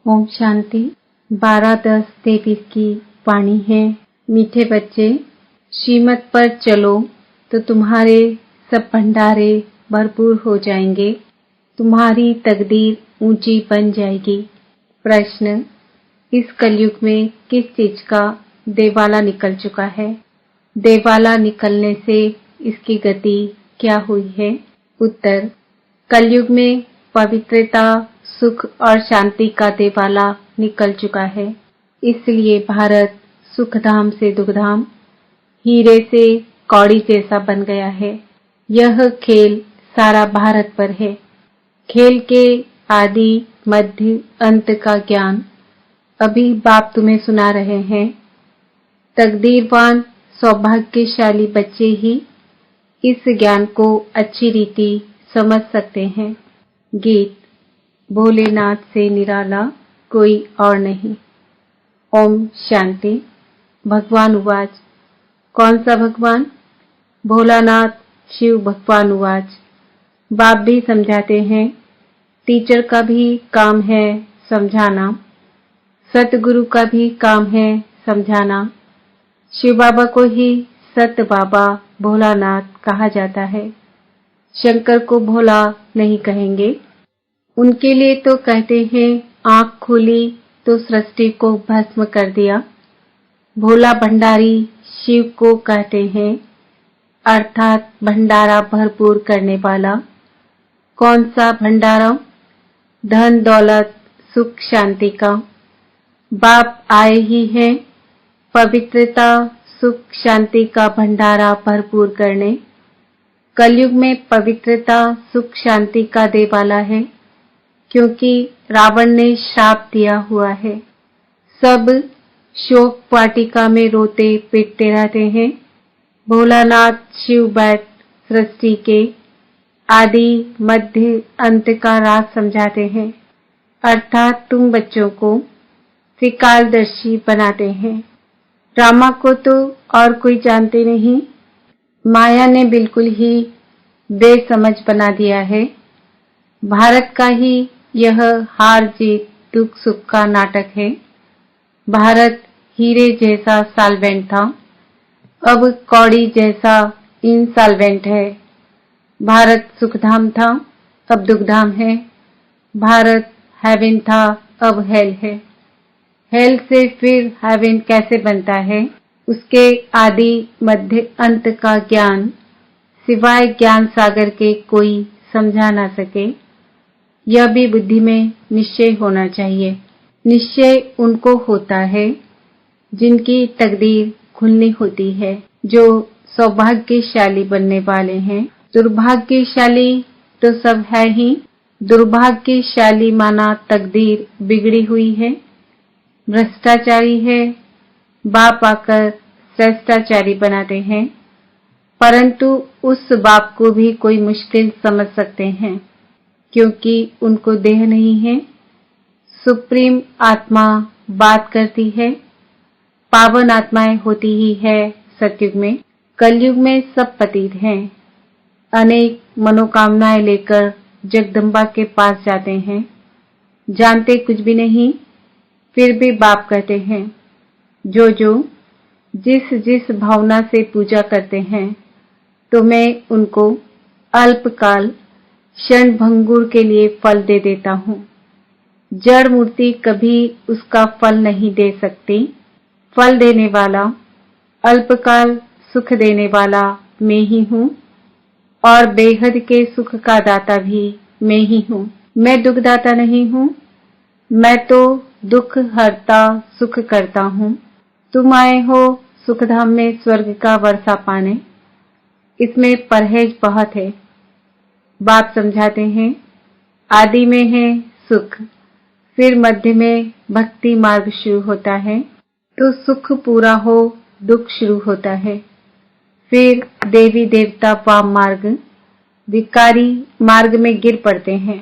ओम शांति 12-10-23 की वाणी है। मीठे बच्चे, श्रीमत पर चलो तो तुम्हारे सब भंडारे भरपूर हो जाएंगे, तुम्हारी तकदीर ऊंची बन जाएगी। प्रश्न, इस कलयुग में किस चीज का देवाला निकल चुका है? देवाला निकलने से इसकी गति क्या हुई है? उत्तर, कलयुग में पवित्रता, सुख और शांति का देवाला निकल चुका है। इसलिए भारत सुखधाम से दुखधाम, हीरे से कौड़ी जैसा बन गया है। यह खेल सारा भारत पर है। खेल के आदि मध्य अंत का ज्ञान अभी बाप तुम्हें सुना रहे हैं। तकदीरवान सौभाग्यशाली बच्चे ही इस ज्ञान को अच्छी रीति समझ सकते हैं। गीत, भोलेनाथ से निराला कोई और नहीं। ओम शांति। भगवान उवाच, कौन सा भगवान? भोलानाथ शिव भगवान उवाच। बाप भी समझाते हैं, टीचर का भी काम है समझाना, सतगुरु का भी काम है समझाना। शिव बाबा को ही सत बाबा भोलानाथ कहा जाता है। शंकर को भोला नहीं कहेंगे। उनके लिए तो कहते हैं आंख खोली तो सृष्टि को भस्म कर दिया। भोला भंडारी शिव को कहते हैं, अर्थात भंडारा भरपूर करने वाला। कौन सा भंडारा? धन दौलत सुख शांति का। बाप आए ही हैं पवित्रता सुख शांति का भंडारा भरपूर करने। कलयुग में पवित्रता सुख शांति का देवाला है, क्योंकि रावण ने श्राप दिया हुआ है। सब शोक वाटिका में रोते पीटते रहते हैं। भोलानाथ शिव बैठ सृष्टि के आदि मध्य अंत का राज समझाते हैं, अर्थात तुम बच्चों को त्रिकालदर्शी बनाते हैं। ड्रामा को तो और कोई जानते नहीं। माया ने बिल्कुल ही बेसमझ बना दिया है। भारत का ही यह हार जीत दुख सुख का नाटक है। भारत हीरे जैसा सॉल्वेंट था, अब कौड़ी जैसा इनसॉल्वेंट है। भारत सुखधाम था, अब दुखधाम है। भारत हेवन था, अब हेल है। हेल से फिर हेवन कैसे बनता है? उसके आदि मध्य अंत का ज्ञान सिवाय ज्ञान सागर के कोई समझा ना सके। यह भी बुद्धि में निश्चय होना चाहिए। निश्चय उनको होता है जिनकी तकदीर खुलनी होती है, जो सौभाग्यशाली बनने वाले हैं। दुर्भाग्यशाली तो सब है ही। दुर्भाग्यशाली माना तकदीर बिगड़ी हुई है, भ्रष्टाचारी है। बाप आकर श्रेष्ठाचारी बनाते हैं, परंतु उस बाप को भी कोई मुश्किल समझ सकते हैं, क्योंकि उनको देह नहीं है। सुप्रीम आत्मा बात करती है। पावन आत्माएं होती ही है सतयुग में। कलयुग में सब पतित हैं। अनेक मनोकामनाएं लेकर जगदम्बा के पास जाते हैं, जानते कुछ भी नहीं। फिर भी बाप कहते हैं, जो जिस जिस भावना से पूजा करते हैं, तो मैं उनको अल्पकाल क्षण भंगुर के लिए फल दे देता हूँ। जड़ मूर्ति कभी उसका फल नहीं दे सकती। फल देने वाला, अल्पकाल सुख देने वाला मैं ही हूँ, और बेहद के सुख का दाता भी मैं ही हूँ। मैं दुखदाता नहीं हूँ, मैं तो दुख हरता सुख करता हूँ। तुम आए हो सुखधाम में स्वर्ग का वर्षा पाने। इसमें परहेज बहुत है। बाप समझाते हैं, आदि में है सुख, फिर मध्य में भक्ति मार्ग शुरू होता है, तो सुख पूरा हो दुख शुरू होता है। फिर देवी देवता वाम मार्ग, विकारी मार्ग में गिर पड़ते हैं,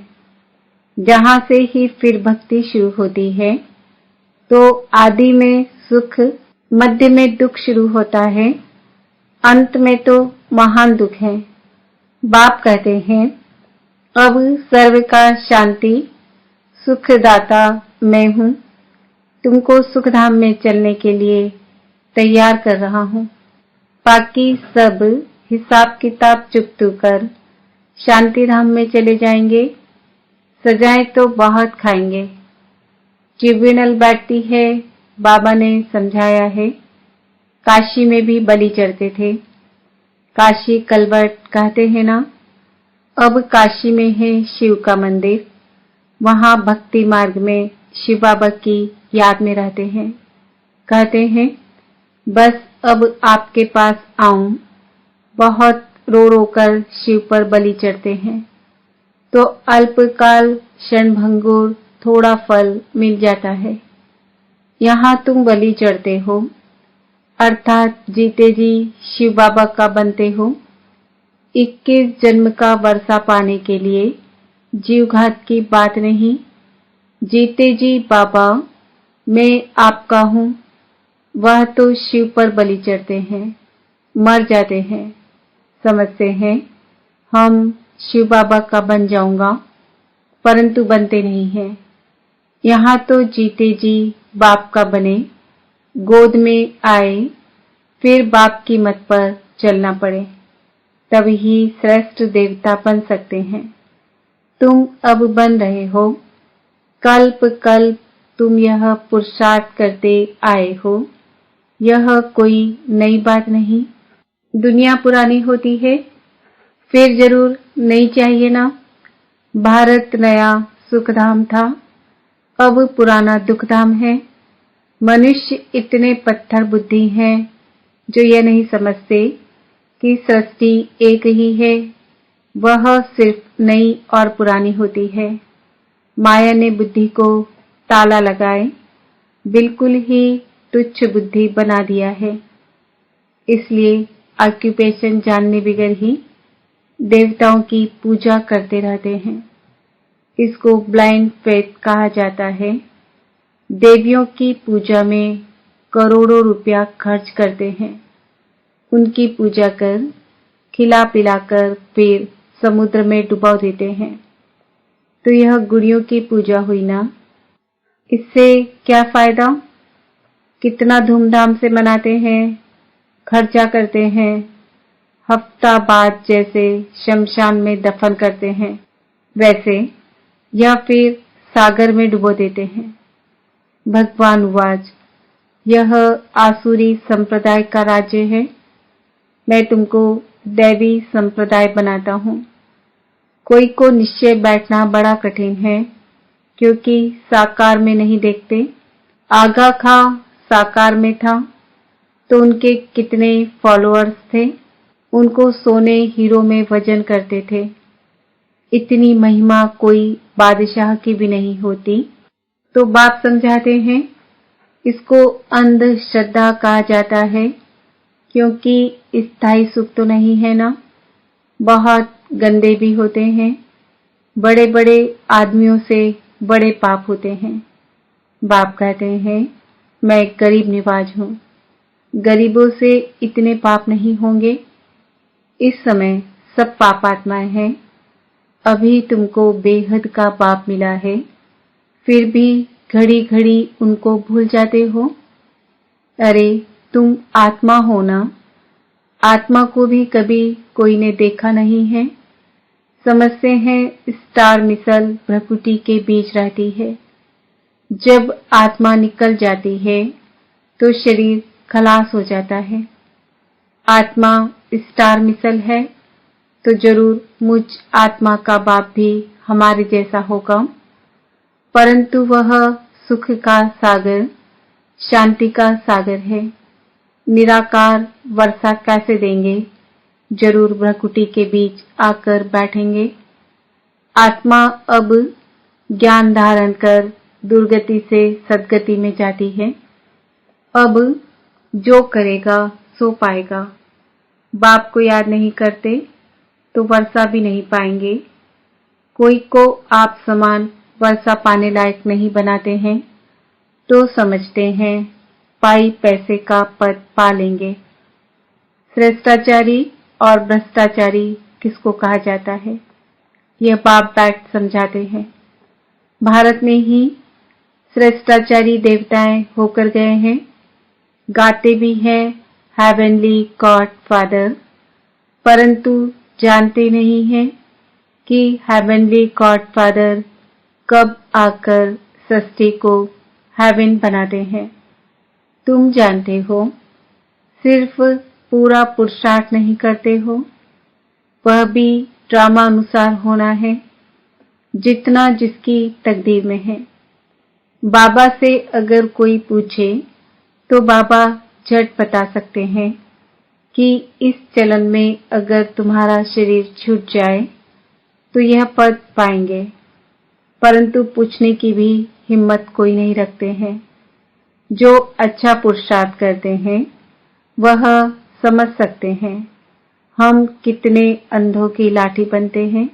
जहां से ही फिर भक्ति शुरू होती है। तो आदि में सुख, मध्य में दुख शुरू होता है, अंत में तो महान दुख है। बाप कहते हैं, अब सर्व का शांति सुखदाता मैं हूँ, तुमको सुखधाम में चलने के लिए तैयार कर रहा हूँ। बाकी सब हिसाब किताब चुकतू कर शांति धाम में चले जाएंगे। सजाएं तो बहुत खाएंगे। ट्रिब्यूनल बैठती है, बाबा ने समझाया है। काशी में भी बलि चढ़ते थे। काशी कलवट कहते हैं ना। अब काशी में है शिव का मंदिर। वहां भक्ति मार्ग में शिव बाबा की याद में रहते हैं। कहते हैं बस अब आपके पास आऊं। बहुत रो रो कर शिव पर बलि चढ़ते हैं तो अल्पकाल क्षणभंगुर थोड़ा फल मिल जाता है। यहाँ तुम बलि चढ़ते हो अर्थात जीते जी शिव बाबा का बनते हो। 21 जन्म का वर्षा पाने के लिए जीवघात की बात नहीं। जीते जी बाबा मैं आपका हूँ, वह तो शिव पर बलि चढ़ते हैं, मर जाते हैं। समझते हैं हम शिव बाबा का बन जाऊंगा, परंतु बनते नहीं हैं। यहाँ तो जीते जी बाप का बने, गोद में आए, फिर बाप की मत पर चलना पड़े, तभी श्रेष्ठ देवता बन सकते हैं। तुम अब बन रहे हो। कल्प कल्प तुम यह पुरुषार्थ करते आए हो। यह कोई नई बात नहीं। दुनिया पुरानी होती है, फिर जरूर नई चाहिए ना। भारत नया सुखधाम था, अब पुराना दुखधाम है। मनुष्य इतने पत्थर बुद्धि हैं जो यह नहीं समझते कि सृष्टि एक ही है, वह सिर्फ नई और पुरानी होती है। माया ने बुद्धि को ताला लगाए बिल्कुल ही तुच्छ बुद्धि बना दिया है। इसलिए ऑक्यूपेशन जानने बगैर ही देवताओं की पूजा करते रहते हैं। इसको ब्लाइंड फेथ कहा जाता है। देवियों की पूजा में करोड़ों रुपया खर्च करते हैं। उनकी पूजा कर खिला पिलाकर फिर समुद्र में डुबा देते हैं। तो यह गुड़ियों की पूजा हुई ना। इससे क्या फायदा? कितना धूमधाम से मनाते हैं, खर्चा करते हैं, हफ्ता बाद जैसे शमशान में दफन करते हैं वैसे, या फिर सागर में डुबो देते हैं। भगवान उवाच, यह आसुरी संप्रदाय का राज्य है। मैं तुमको दैवी संप्रदाय बनाता हूँ। कोई को निश्चय बैठना बड़ा कठिन है, क्योंकि साकार में नहीं देखते। आगा खां साकार में था तो उनके कितने फॉलोअर्स थे। उनको सोने हीरो में वजन करते थे। इतनी महिमा कोई बादशाह की भी नहीं होती। तो बाप समझाते हैं इसको अंधश्रद्धा कहा जाता है, क्योंकि स्थायी सुख तो नहीं है ना। बहुत गंदे भी होते हैं। बड़े बड़े आदमियों से बड़े पाप होते हैं। बाप कहते हैं मैं गरीब निवाज हूँ, गरीबों से इतने पाप नहीं होंगे। इस समय सब पापात्माएं हैं। अभी तुमको बेहद का पाप मिला है, फिर भी घड़ी घड़ी उनको भूल जाते हो। अरे तुम आत्मा हो ना। आत्मा को भी कभी कोई ने देखा नहीं है। समझते हैं स्टार मिसल भ्रकुटी के बीच रहती है। जब आत्मा निकल जाती है तो शरीर खलास हो जाता है। आत्मा स्टार मिसल है तो जरूर मुझ आत्मा का बाप भी हमारे जैसा होगा, परंतु वह सुख का सागर, शांति का सागर है। निराकार वर्षा कैसे देंगे? जरूर भ्रकुटी के बीच आकर बैठेंगे। आत्मा अब ज्ञान धारण कर दुर्गति से सद्गति में जाती है। अब जो करेगा सो पाएगा। बाप को याद नहीं करते तो वर्षा भी नहीं पाएंगे। कोई को आप समान वर्षा पाने लायक नहीं बनाते हैं तो समझते हैं पाई पैसे का पद पा लेंगे। श्रेष्ठाचारी और भ्रष्टाचारी किसको कहा जाता है, यह बाप बैठ समझाते हैं। भारत में ही श्रेष्ठाचारी देवताएं होकर गए हैं, गाते भी हैं हेवनली गॉड फादर, परंतु जानते नहीं हैं कि हेवनली गॉड फादर कब आकर सृष्टि को हेवन बनाते हैं। तुम जानते हो, सिर्फ पूरा पुरुषार्थ नहीं करते हो, वह भी ड्रामा अनुसार होना है, जितना जिसकी तकदीर में है। बाबा से अगर कोई पूछे तो बाबा झट बता सकते हैं कि इस चलन में अगर तुम्हारा शरीर छूट जाए तो यह पद पाएंगे, परंतु पूछने की भी हिम्मत कोई नहीं रखते हैं। जो अच्छा पुरुषार्थ करते हैं वह समझ सकते हैं हम कितने अंधों की लाठी बनते हैं।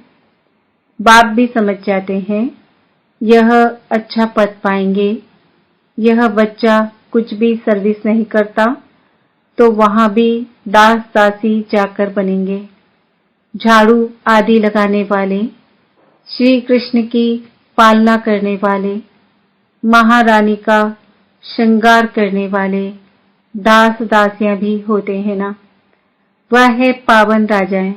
बाप भी समझ जाते हैं यह अच्छा पद पाएंगे। यह बच्चा कुछ भी सर्विस नहीं करता तो वहां भी दास दासी जाकर बनेंगे। झाड़ू आदि लगाने वाले, श्री कृष्ण की पालना करने वाले, महारानी का श्रृंगार करने वाले दास दासियां भी होते हैं ना। वह है पावन राजाएं,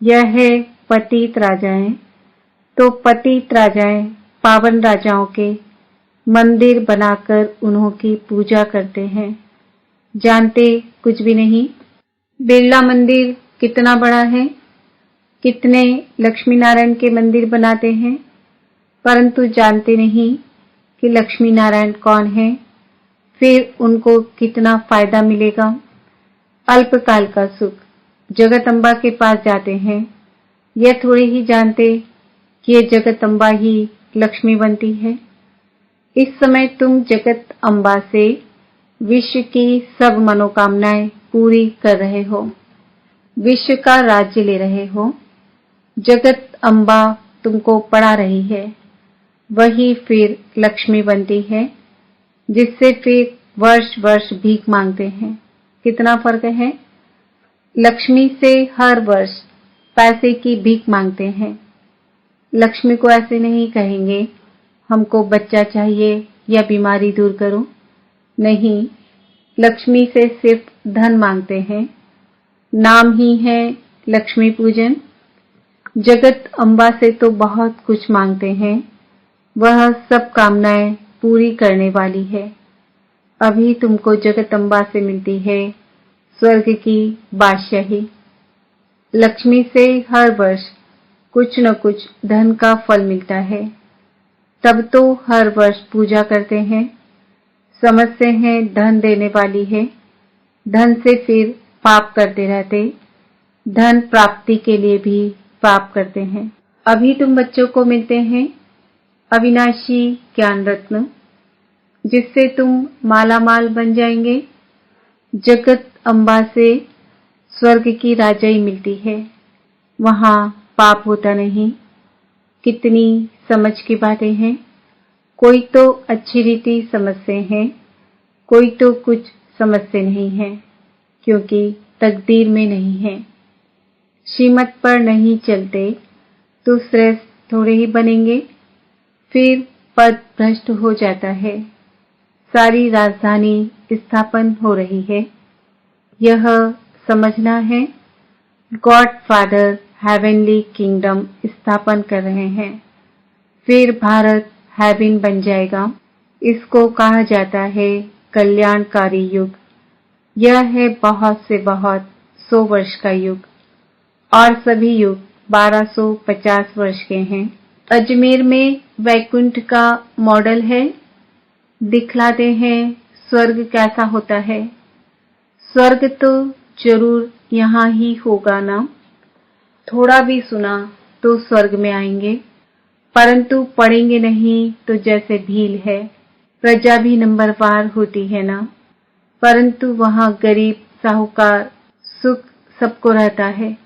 यह है पतित राजाएं। तो पतित राजाएं पावन राजाओं के मंदिर बनाकर उन्हों की पूजा करते हैं, जानते कुछ भी नहीं। बिरला मंदिर कितना बड़ा है, कितने लक्ष्मी नारायण के मंदिर बनाते हैं, परंतु जानते नहीं कि लक्ष्मी नारायण कौन है, फिर उनको कितना फायदा मिलेगा। अल्पकाल का सुख, जगदम्बा के पास जाते हैं, यह थोड़ी ही जानते कि ये जगदम्बा ही लक्ष्मी बनती है। इस समय तुम जगत अम्बा से विश्व की सब मनोकामनाएं पूरी कर रहे हो, विश्व का राज्य ले रहे हो। जगत अम्बा तुमको पढ़ा रही है, वही फिर लक्ष्मी बनती है, जिससे फिर वर्ष वर्ष भीख मांगते हैं। कितना फर्क है। लक्ष्मी से हर वर्ष पैसे की भीख मांगते हैं। लक्ष्मी को ऐसे नहीं कहेंगे हमको बच्चा चाहिए या बीमारी दूर करो, नहीं, लक्ष्मी से सिर्फ धन मांगते हैं। नाम ही है लक्ष्मी पूजन। जगत अम्बा से तो बहुत कुछ मांगते हैं, वह सब कामनाएं पूरी करने वाली है। अभी तुमको जगत अम्बा से मिलती है स्वर्ग की बादशाही। लक्ष्मी से हर वर्ष कुछ न कुछ धन का फल मिलता है, तब तो हर वर्ष पूजा करते हैं। समझते हैं धन देने वाली है, धन से फिर पाप करते रहते, धन प्राप्ति के लिए भी पाप करते हैं। अभी तुम बच्चों को मिलते हैं अविनाशी ज्ञान रत्न, जिससे तुम मालामाल बन जाएंगे। जगत अम्बा से स्वर्ग की राजाई मिलती है, वहां पाप होता नहीं। कितनी समझ की बातें हैं। कोई तो अच्छी रीति समझते हैं, कोई तो कुछ समझते नहीं है, क्योंकि तकदीर में नहीं है। श्रीमत पर नहीं चलते तो श्रेष्ठ थोड़े ही बनेंगे, फिर पद भ्रष्ट हो जाता है। सारी राजधानी स्थापन हो रही है, यह समझना है। गॉड फादर हेवनली किंगडम स्थापन कर रहे हैं, फिर भारत हेवन बन जाएगा। इसको कहा जाता है कल्याणकारी युग। यह है बहुत से बहुत 100 वर्ष का युग, और सभी युग 1250 वर्ष के हैं। अजमेर में वैकुंठ का मॉडल है, दिखलाते हैं स्वर्ग कैसा होता है। स्वर्ग तो जरूर यहाँ ही होगा ना। थोड़ा भी सुना तो स्वर्ग में आएंगे, परंतु पढ़ेंगे नहीं तो जैसे भील है। प्रजा भी नंबरवार होती है ना, परंतु वहाँ गरीब साहूकार सुख सबको रहता है।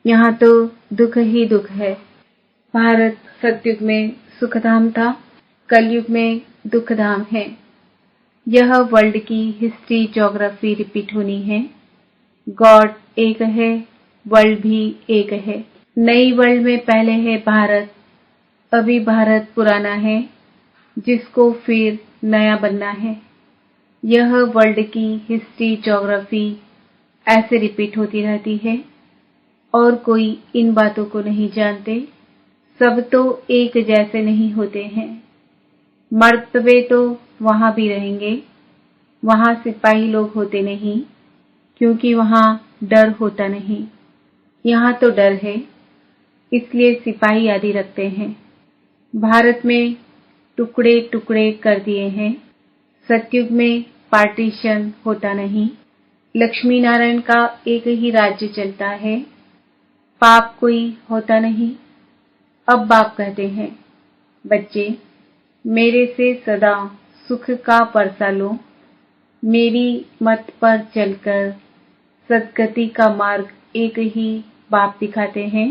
यहाँ तो दुख ही दुख है। भारत सतयुग में सुखधाम था, कलयुग में दुखधाम है। यह वर्ल्ड की हिस्ट्री ज्योग्राफी रिपीट होनी है। गॉड एक है, वर्ल्ड भी एक है। नई वर्ल्ड में पहले है भारत, अभी भारत पुराना है, जिसको फिर नया बनना है। यह वर्ल्ड की हिस्ट्री, ज्योग्राफी ऐसे रिपीट होती रहती है और कोई इन बातों को नहीं जानते। सब तो एक जैसे नहीं होते हैं। मर्तबे तो वहां भी रहेंगे। वहां सिपाही लोग होते नहीं, क्योंकि वहां डर होता नहीं। यहाँ तो डर है, इसलिए सिपाही आदि रखते हैं। भारत में टुकड़े टुकड़े कर दिए हैं। सतयुग में पार्टीशन होता नहीं। लक्ष्मी नारायण का एक ही राज्य चलता है। पाप कोई होता नहीं। अब बाप कहते हैं, बच्चे मेरे से सदा सुख का परसा लो। मेरी मत पर चलकर सद्गति का मार्ग एक ही बाप दिखाते हैं।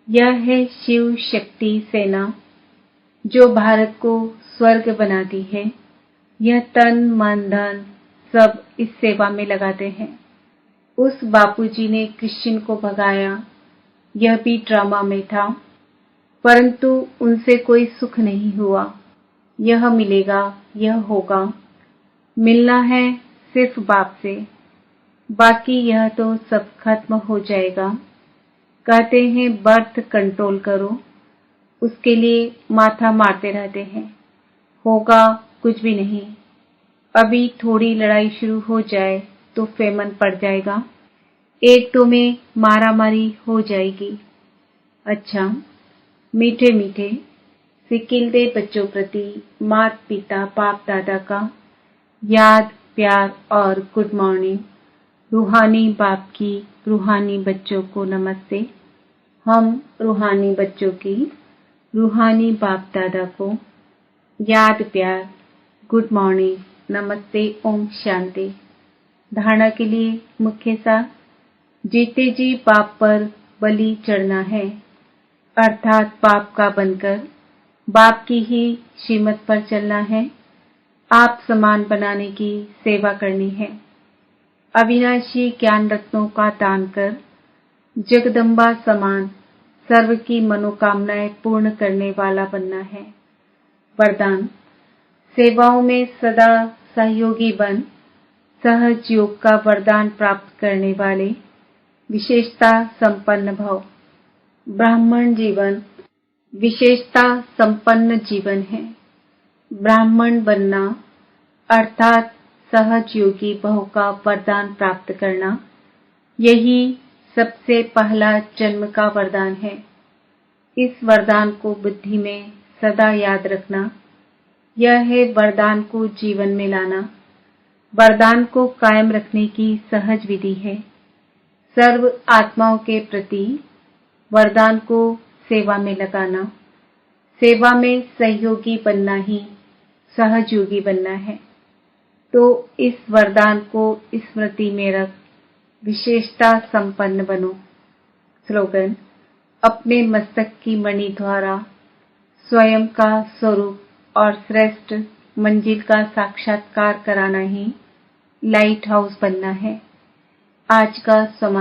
यह है शिव शक्ति सेना, जो भारत को स्वर्ग बनाती है। यह तन मन धन सब इस सेवा में लगाते हैं। उस बापूजी ने क्रिश्चियन को भगाया, यह भी ड्रामा में था, परंतु उनसे कोई सुख नहीं हुआ। यह मिलेगा, यह होगा। मिलना है सिर्फ बाप से, बाकी यह तो सब खत्म हो जाएगा। कहते हैं बर्थ कंट्रोल करो, उसके लिए माथा मारते रहते हैं। होगा कुछ भी नहीं। अभी थोड़ी लड़ाई शुरू हो जाए तो फेमन पड़ जाएगा। एक दो में मारामारी हो जाएगी। अच्छा, मीठे मीठे सिकिलदे बच्चों प्रति माता पिता बाप दादा का याद, प्यार और गुड मॉर्निंग। रूहानी बाप की रूहानी बच्चों को नमस्ते। हम रूहानी बच्चों की रूहानी बाप दादा को याद, प्यार, गुड मॉर्निंग, नमस्ते, ओम शांति। धारणा के लिए मुख्य सार, जीते जी बाप पर बलि चढ़ना है, अर्थात बाप का बनकर बाप की ही श्रीमत पर चलना है। आप समान बनाने की सेवा करनी है। अविनाशी ज्ञान रत्नों का दान कर जगदम्बा समान सर्व की मनोकामनाएं पूर्ण करने वाला बनना है। वरदान, सेवाओं में सदा सहयोगी बन सहज योग का वरदान प्राप्त करने वाले विशेषता संपन्न भव। ब्राह्मण जीवन विशेषता संपन्न जीवन है। ब्राह्मण बनना अर्थात सहज योगी भव का वरदान प्राप्त करना, यही सबसे पहला जन्म का वरदान है। इस वरदान को बुद्धि में सदा याद रखना। यह है वरदान को जीवन में लाना। वरदान को कायम रखने की सहज विधि है। सर्व आत्माओं के प्रति वरदान को सेवा में लगाना। सेवा में सहयोगी बनना ही सहजयोगी बनना है। तो इस वरदान को स्मृति में रख विशेषता संपन्न बनो। स्लोगन, अपने मस्तक की मणि द्वारा स्वयं का स्वरूप और श्रेष्ठ मंजिल का साक्षात्कार कराना ही लाइट हाउस बनना है। आज का समाचार।